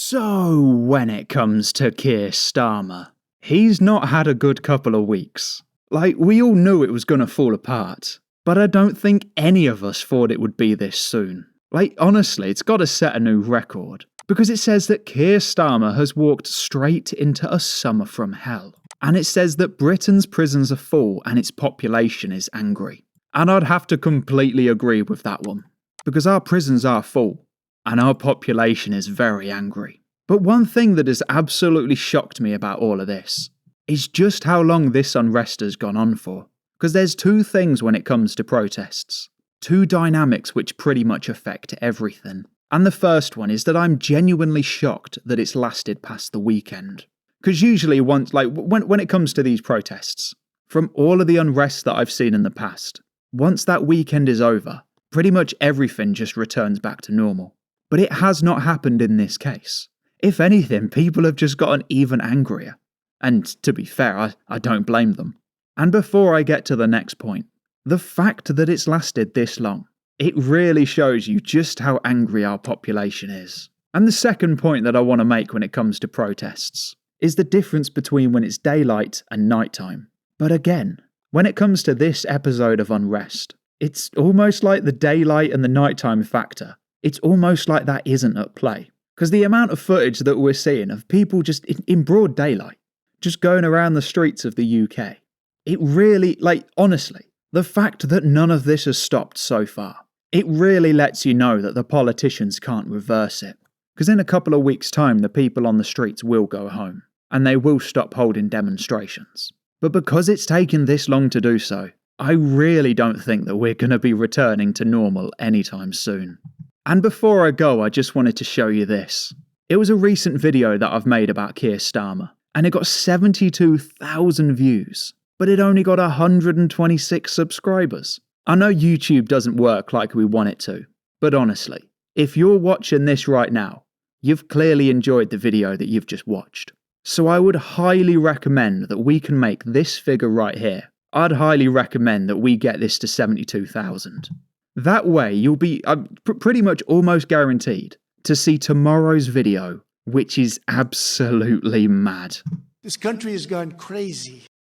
So when it comes to Keir Starmer, he's not had a good couple of weeks. Like, we all knew it was gonna fall apart, but I don't think any of us thought it would be this soon. Like, honestly, it's gotta set a new record, because it says that Keir Starmer has walked straight into a summer from hell. And it says that Britain's prisons are full and its population is angry. And I'd have to completely agree with that one, because our prisons are full, and our population is very angry. But one thing that has absolutely shocked me about all of this is just how long this unrest has gone on for. Because there's two things when it comes to protests. Two dynamics which pretty much affect everything. And the first one is that I'm genuinely shocked that it's lasted past the weekend. Because usually when it comes to these protests, from all of the unrest that I've seen in the past, once that weekend is over, pretty much everything just returns back to normal. But it has not happened in this case. If anything, people have just gotten even angrier. And to be fair, I don't blame them. And before I get to the next point, the fact that it's lasted this long, it really shows you just how angry our population is. And the second point that I want to make when it comes to protests is the difference between when it's daylight and nighttime. But again, when it comes to this episode of Unrest, it's almost like the daylight and the nighttime factor. It's almost like that isn't at play. Because the amount of footage that we're seeing of people just in broad daylight, just going around the streets of the UK, it really, honestly, the fact that none of this has stopped so far, it really lets you know that the politicians can't reverse it. Because in a couple of weeks' time, the people on the streets will go home, and they will stop holding demonstrations. But because it's taken this long to do so, I really don't think that we're going to be returning to normal anytime soon. And before I go, I just wanted to show you this. It was a recent video that I've made about Keir Starmer, and it got 72,000 views, but it only got 126 subscribers. I know YouTube doesn't work like we want it to, but honestly, if you're watching this right now, you've clearly enjoyed the video that you've just watched. So I would highly recommend that we can make this figure right here. I'd highly recommend that we get this to 72,000. That way, you'll be pretty much almost guaranteed to see tomorrow's video, which is absolutely mad. This country has gone crazy.